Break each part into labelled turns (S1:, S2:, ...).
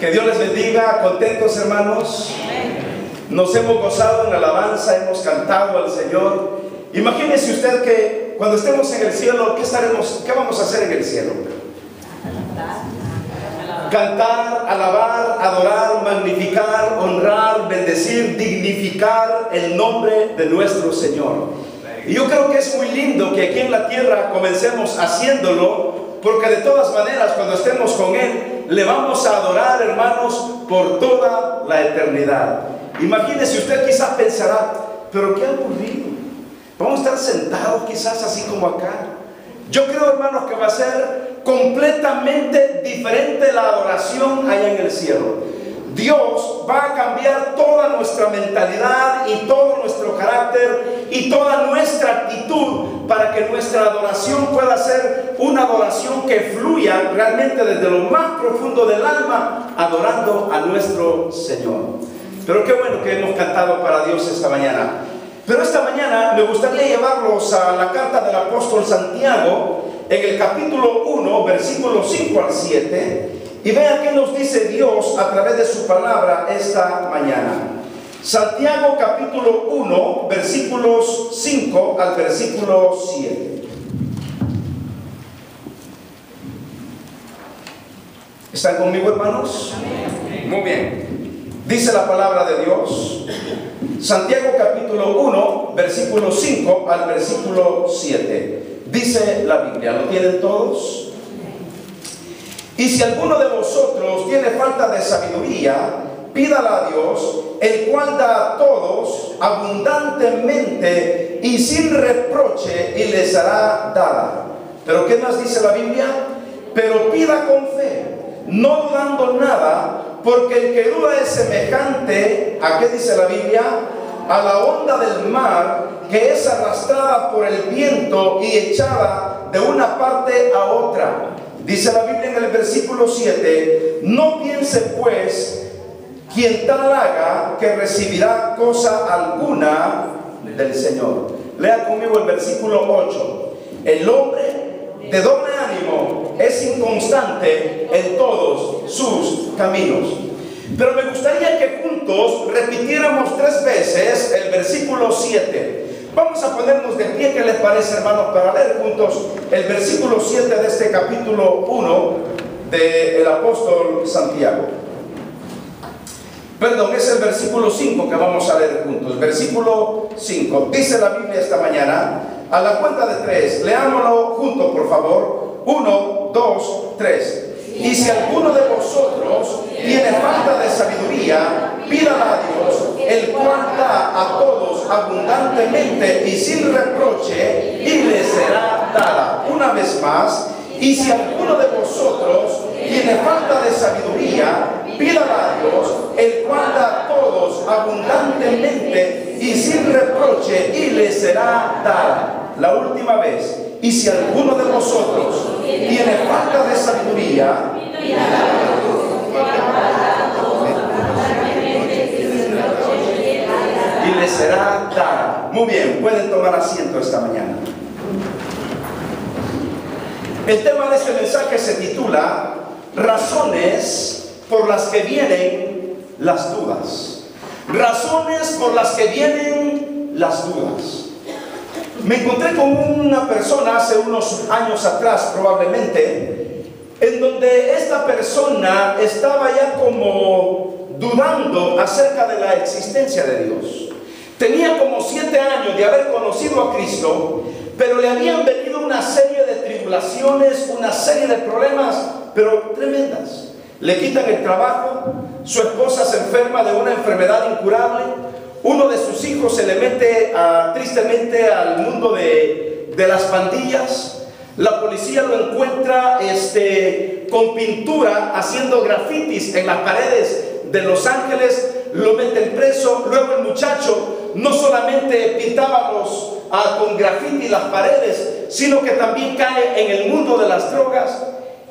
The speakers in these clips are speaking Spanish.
S1: Que Dios les bendiga. ¿Contentos, hermanos? Nos hemos gozado en la alabanza, hemos cantado al Señor. Imagínese usted que cuando estemos en el cielo, ¿qué vamos a hacer en el cielo? Cantar, alabar, adorar, magnificar, honrar, bendecir, dignificar el nombre de nuestro Señor. Y yo creo que es muy lindo que aquí en la tierra comencemos haciéndolo, porque de todas maneras cuando estemos con Él le vamos a adorar, hermanos, por toda la eternidad. Imagínese usted, quizás pensará, pero qué aburrido, vamos a estar sentados quizás así como acá. Yo creo, hermanos, que va a ser completamente diferente la adoración allá en el cielo. Dios va a cambiar toda nuestra mentalidad y todo nuestro carácter y toda nuestra actitud para que nuestra adoración pueda ser una adoración que fluya realmente desde lo más profundo del alma, adorando a nuestro Señor. Pero qué bueno que hemos cantado para Dios esta mañana. Pero esta mañana me gustaría llevarlos a la carta del apóstol Santiago, en el capítulo 1, versículos 5 al 7, y vean qué nos dice Dios a través de su palabra esta mañana. Santiago capítulo 1, versículos 5 al versículo 7. ¿Están conmigo, hermanos? Amén. Muy bien. Dice la palabra de Dios. Santiago capítulo 1, versículo 5 al versículo 7. Dice la Biblia, ¿lo tienen todos? Y si alguno de vosotros tiene falta de sabiduría, pídala a Dios, el cual da a todos abundantemente y sin reproche, y les será dada. Pero ¿qué más dice la Biblia? Pero pida con fe, no dudando nada, porque el que duda es semejante, ¿a qué dice la Biblia? A la onda del mar, que es arrastrada por el viento y echada de una parte a otra. Dice la Biblia en el versículo 7, no piense pues quien tal haga que recibirá cosa alguna del Señor. Lea conmigo el versículo 8. El hombre de doble ánimo es inconstante en todos sus caminos. Pero me gustaría que juntos repitiéramos 3 veces el versículo 7. Vamos a ponernos de pie, ¿qué les parece, hermanos? Para leer juntos el versículo 7 de este capítulo 1 del apóstol Santiago. Perdón, es el versículo 5 que vamos a leer juntos. Versículo 5. Dice la Biblia esta mañana, a la cuenta de 3, leámoslo juntos, por favor. 1, 2, 3. Y si alguno de vosotros tiene falta de sabiduría, pídala a Dios, el cual da a todos abundantemente y sin reproche, y le será dada. Una vez más, y si alguno de vosotros tiene falta de sabiduría, pídala a Dios, el cual da a todos abundantemente y sin reproche, y le será dada. La última vez, y si alguno de vosotros tiene falta de sabiduría, y le será dada. Muy bien, pueden tomar asiento esta mañana. El tema de este mensaje se titula Razones por las que vienen las dudas. Razones por las que vienen las dudas. Me encontré con una persona hace unos años atrás, probablemente, en donde esta persona estaba ya como dudando acerca de la existencia de Dios. Tenía como 7 años de haber conocido a Cristo, pero le habían venido una serie de tribulaciones, una serie de problemas, pero tremendas. Le quitan el trabajo, su esposa se enferma de una enfermedad incurable, uno de sus hijos se le mete tristemente al mundo de las pandillas. La policía lo encuentra con pintura haciendo grafitis en las paredes de Los Ángeles, lo meten preso. Luego el muchacho no solamente pintaba con grafiti las paredes, sino que también cae en el mundo de las drogas.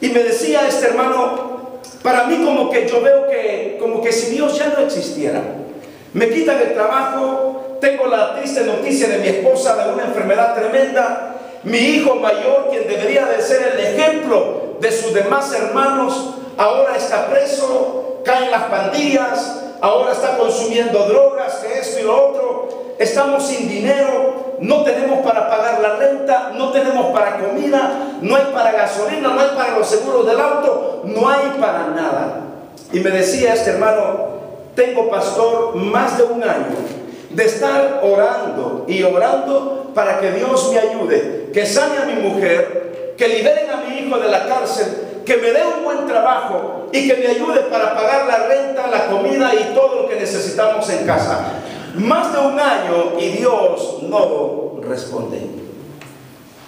S1: Y me decía este hermano, para mí como que yo veo como que si Dios ya no existiera. Me quitan el trabajo, tengo la triste noticia de mi esposa de una enfermedad tremenda. Mi hijo mayor, quien debería de ser el ejemplo de sus demás hermanos, ahora está preso. está en las pandillas, ahora está consumiendo drogas, que esto y lo otro. Estamos sin dinero, no tenemos para pagar la renta, no tenemos para comida, no hay para gasolina, no hay para los seguros del auto, no hay para nada. Y me decía este hermano: tengo, pastor, más de un año de estar orando y orando para que Dios me ayude, que sane a mi mujer, que liberen a mi hijo de la cárcel, que me dé un buen trabajo y que me ayude para pagar la renta, la comida y todo lo que necesitamos en casa. Más de un año y Dios no responde.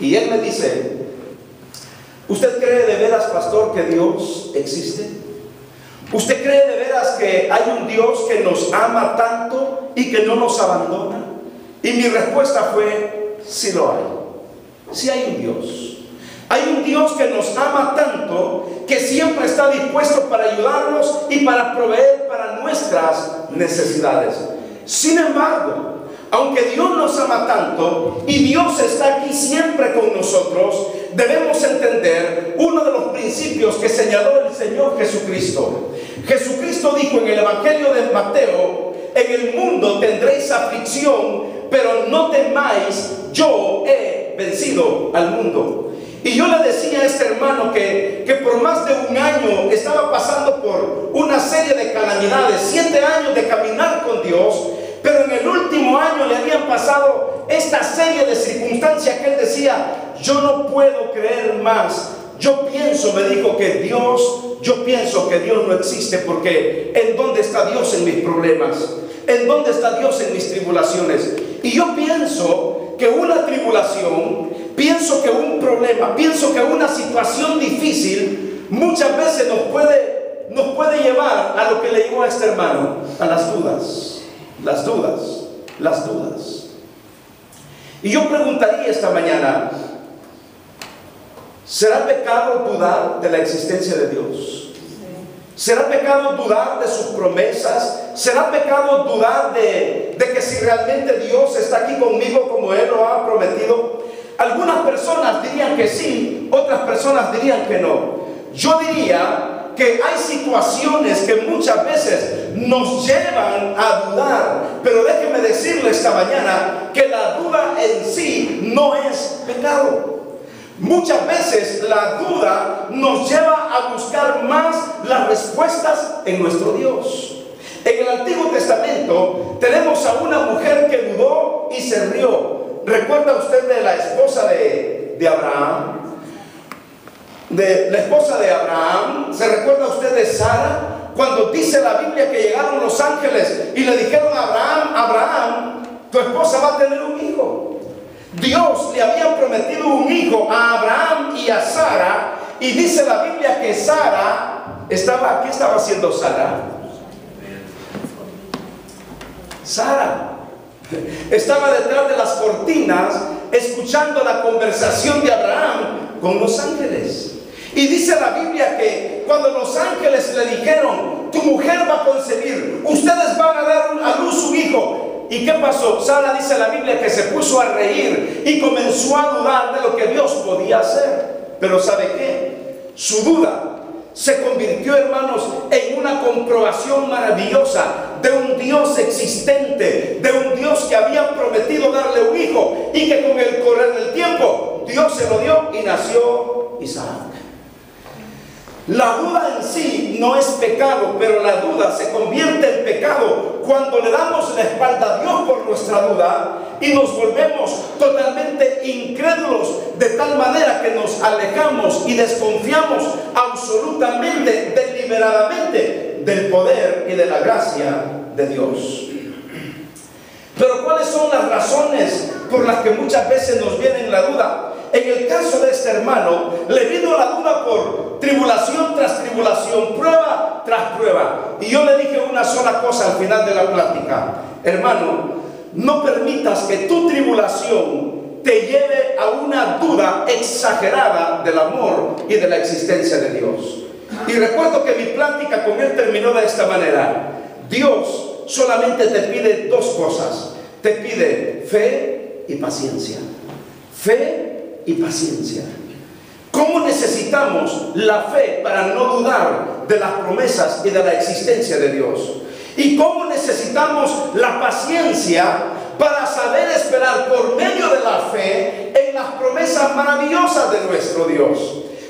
S1: Y él me dice: ¿usted cree de veras, pastor, que Dios existe? ¿Usted cree de veras que hay un Dios que nos ama tanto y que no nos abandona? Y mi respuesta fue: sí lo hay. Sí hay un Dios. Hay un Dios que nos ama tanto, que siempre está dispuesto para ayudarnos y para proveer para nuestras necesidades. Sin embargo, aunque Dios nos ama tanto y Dios está aquí siempre con nosotros, debemos entender uno de los principios que señaló el Señor Jesucristo. Jesucristo dijo en el Evangelio de Mateo: en el mundo tendréis aflicción, pero no temáis, yo he vencido al mundo. Y yo le decía a este hermano que por más de un año estaba pasando por una serie de calamidades, 7 años de caminar con Dios, pero en el último año le habían pasado esta serie de circunstancias que él decía: yo no puedo creer más. Yo pienso que Dios no existe, porque ¿en dónde está Dios en mis problemas? ¿En dónde está Dios en mis tribulaciones? Y yo pienso que una tribulación, pienso que un problema, pienso que una situación difícil muchas veces nos puede llevar a lo que le llevó a este hermano, a las dudas, las dudas, las dudas. Y yo preguntaría esta mañana: ¿será pecado dudar de la existencia de Dios? ¿Será pecado dudar de sus promesas? ¿Será pecado dudar de que si realmente Dios está aquí conmigo como Él lo ha prometido? Algunas personas dirían que sí, otras personas dirían que no. Yo diría que hay situaciones que muchas veces nos llevan a dudar, pero déjeme decirle esta mañana que la duda en sí no es pecado. Muchas veces la duda nos lleva a buscar más las respuestas en nuestro Dios. En el Antiguo Testamento tenemos a una mujer que dudó y se rió. ¿Recuerda usted de la esposa de Abraham? De la esposa de Abraham. ¿Se recuerda usted de Sara? Cuando dice la Biblia que llegaron los ángeles y le dijeron a Abraham: Abraham, tu esposa va a tener un hijo. Dios le había prometido un hijo a Abraham y a Sara, y dice la Biblia que Sara estaba, ¿qué estaba haciendo Sara? Sara estaba detrás de las cortinas escuchando la conversación de Abraham con los ángeles. Y dice la Biblia que cuando los ángeles le dijeron: tu mujer va a concebir, ustedes van a dar a luz un hijo. ¿Y qué pasó? Sara, dice la Biblia, que se puso a reír y comenzó a dudar de lo que Dios podía hacer. Pero ¿sabe qué? Su duda se convirtió, hermanos, en una comprobación maravillosa de un Dios existente, de un Dios que había prometido darle un hijo y que con el correr del tiempo Dios se lo dio y nació Isaac. La duda en sí no es pecado, pero la duda se convierte en pecado cuando le damos la espalda a Dios por nuestra duda y nos volvemos totalmente incrédulos, de tal manera que nos alejamos y desconfiamos absolutamente, deliberadamente, del poder y de la gracia de Dios. Pero ¿cuáles son las razones por las que muchas veces nos viene la duda? En el caso de este hermano, le vino la duda por tribulación tras tribulación, prueba tras prueba. Y yo le dije una sola cosa al final de la plática: hermano, no permitas que tu tribulación te lleve a una duda exagerada del amor y de la existencia de Dios. Y recuerdo que mi plática con él terminó de esta manera: Dios solamente te pide dos cosas. Te pide fe y paciencia. Fe y paciencia. ¿Cómo necesitamos la fe para no dudar de las promesas y de la existencia de Dios? ¿Y cómo necesitamos la paciencia para saber esperar por medio de la fe en las promesas maravillosas de nuestro Dios?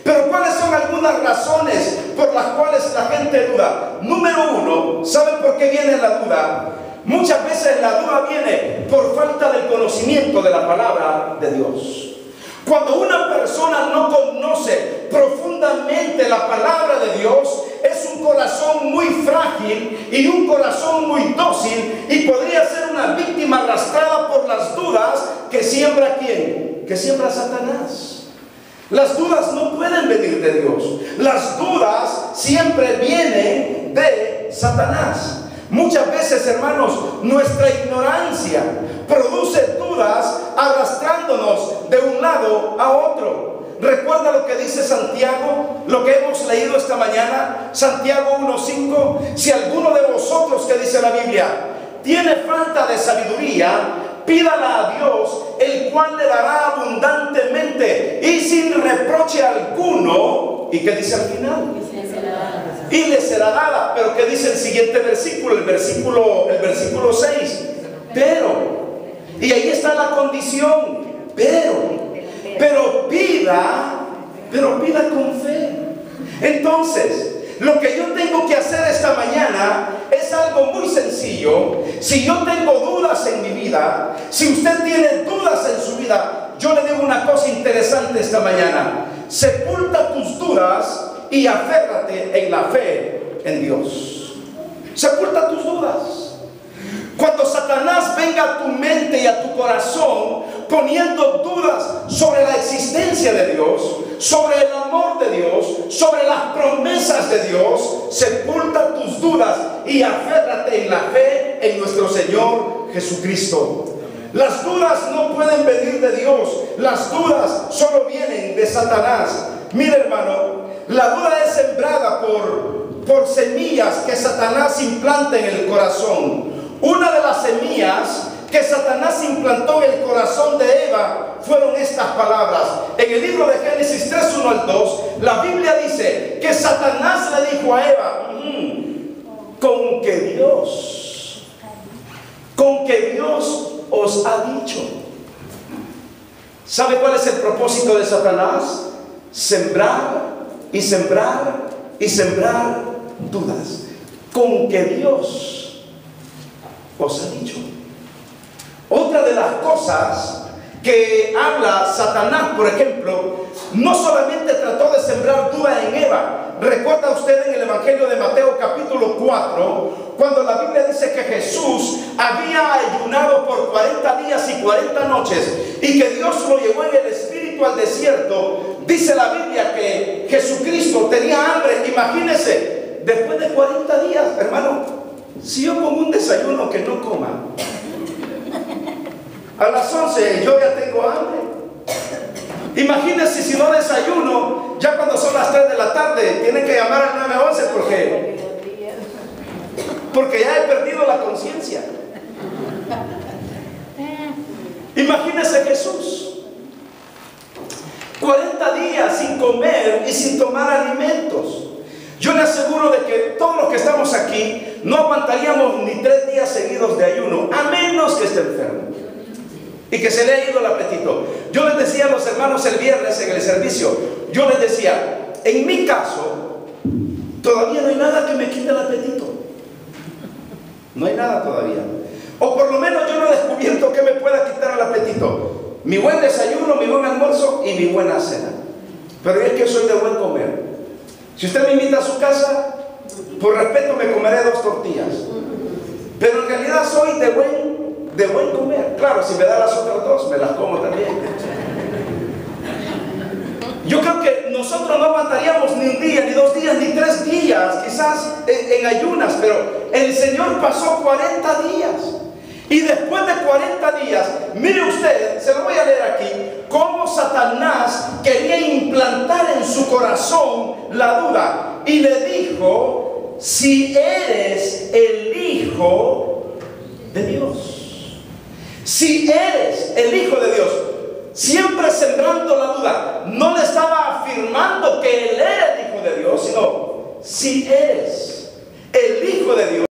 S1: Pero ¿cuáles son algunas razones por las cuales la gente duda? Número uno, ¿saben por qué viene la duda? Muchas veces la duda viene por falta del conocimiento de la palabra de Dios. Cuando una persona no conoce profundamente la palabra de Dios, es un corazón muy frágil y un corazón muy dócil, y podría ser una víctima arrastrada por las dudas que siembra ¿quién? Que siembra Satanás. Las dudas no pueden venir de Dios. Las dudas siempre vienen de Satanás. Muchas veces, hermanos, nuestra ignorancia produce dudas arrastrándonos de un lado a otro. Recuerda lo que dice Santiago, lo que hemos leído esta mañana, Santiago 1:5. Si alguno de vosotros, que dice la Biblia, tiene falta de sabiduría, pídala a Dios, el cual le dará abundantemente y sin reproche alguno. ¿Y qué dice al final? Y le será dada. Pero ¿qué dice el siguiente versículo? El versículo 6. Y ahí está la condición. Pero pida con fe. Entonces, lo que yo tengo que hacer esta mañana es algo muy sencillo. Si yo tengo dudas en mi vida, si usted tiene dudas en su vida, yo le digo una cosa interesante esta mañana: sepulta tus dudas y aférrate en la fe en Dios. Sepulta tus dudas. Cuando Satanás venga a tu mente y a tu corazón poniendo dudas sobre la existencia de Dios, sobre el amor de Dios, sobre las promesas de Dios, sepulta tus dudas y aférrate en la fe en nuestro Señor Jesucristo. Las dudas no pueden venir de Dios. Las dudas solo vienen de Satanás. Mira, hermano, la duda es sembrada por semillas que Satanás implanta en el corazón. Una de las semillas que Satanás implantó en el corazón de Eva fueron estas palabras. En el libro de Génesis 3, 1 al 2, la Biblia dice que Satanás le dijo a Eva: con que Dios os ha dicho. ¿Sabe cuál es el propósito de Satanás? Sembrar y sembrar y sembrar dudas. Con que Dios os ha dicho. Otra de las cosas que habla Satanás, por ejemplo, no solamente trató de sembrar duda en Eva. ¿Recuerda usted en el Evangelio de Mateo capítulo 4, cuando la Biblia dice que Jesús había ayunado por 40 días y 40 noches y que Dios lo llevó en el Espíritu al desierto? Dice la Biblia que Jesucristo tenía hambre. Imagínese, después de 40 días, hermano, si yo pongo un desayuno que no coma, a las 11 yo ya tengo hambre. Imagínense si no desayuno, ya cuando son las 3 de la tarde, tienen que llamar al 911 porque ya he perdido la conciencia. Imagínense Jesús, 40 días sin comer y sin tomar alimentos. Yo le aseguro de que todos los que estamos aquí no aguantaríamos ni 3 días seguidos de ayuno, a menos que esté enfermo y que se le haya ido el apetito. Yo les decía a los hermanos el viernes en el servicio, yo les decía, en mi caso, todavía no hay nada que me quite el apetito. No hay nada todavía. O por lo menos yo no he descubierto que me pueda quitar el apetito. Mi buen desayuno, mi buen almuerzo y mi buena cena. Pero es que soy de buen comer. Si usted me invita a su casa, por respeto me comeré 2 tortillas. Pero en realidad soy de buen comer. Claro, si me da las otras 2, me las como también. Yo creo que nosotros no aguantaríamos ni 1 día, ni 2 días, ni 3 días, quizás en ayunas, pero el Señor pasó 40 días. Y después de 40 días, mire usted, se lo voy a leer aquí, cómo Satanás quería implantar en su corazón la duda. Y le dijo: si eres el Hijo de Dios. Si eres el Hijo de Dios. Siempre sembrando la duda. No le estaba afirmando afirmando que Él era el Hijo de Dios, sino si eres el Hijo de Dios.